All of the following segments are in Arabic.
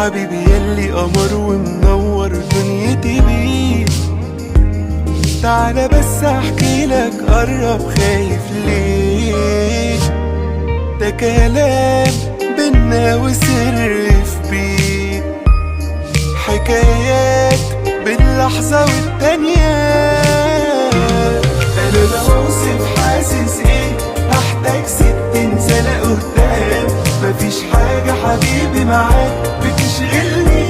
حبيبي يلي قمر ومنور دنيتي بيه. تعالى بس احكي لك، قرب خايف ليه؟ ده كلام بينا وسر في بيت، حكايات باللحظة والتانية. انا لو اوصف حاسس ايه هحتاج 60 سنة قدام. مفيش حاجة حبيبي معاك بتشغلني،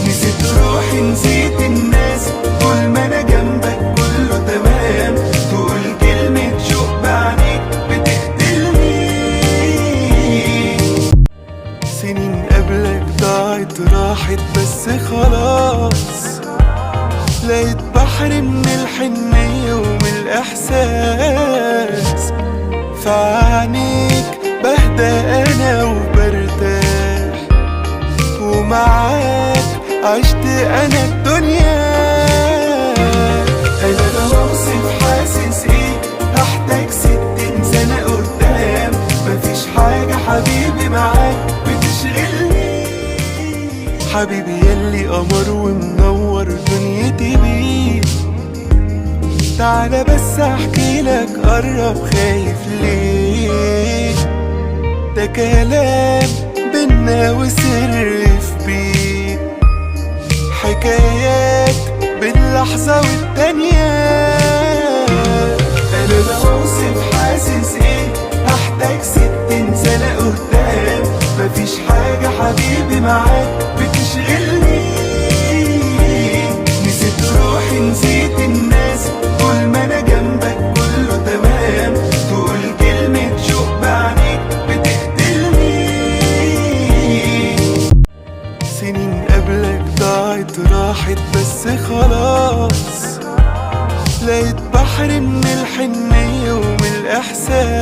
نسيت روحي نسيت الناس، طول ما انا جنبك كله تمام. تقول كلمة شوق بعينيك بتقتلني. سنين قبلك ضاعت راحت بس خلاص، لقيت بحر من الحنية ومن الإحساس. في عينيك بهدى أنا وبرتاح، ومعاك عشت أنا الدنيا. أنا لو أوصف حاسس إيه هحتاج 60 سنة قدام. مفيش حاجة حبيبي معاك بتشغلني. حبيبي يلي قمر ومنور دنيتي بيه. تعالى بس احكي لك، قرب خايف ليه؟ ده كلام بينا وسر في بيت، حكايات باللحظة والتانية. انا لو اوصف حاسس ايه هحتاج 60 سنة قدام. مفيش حاجة حبيبي معاك بتشغلني، نسيت روحي نسيت الناس، طول ما انا جنبك كله تمام. تقول كلمة شوق بعينيك بتقتلني. سنين قبلك ضاعت راحت بس خلاص، لقيت بحر من الحنية ومن الإحساس.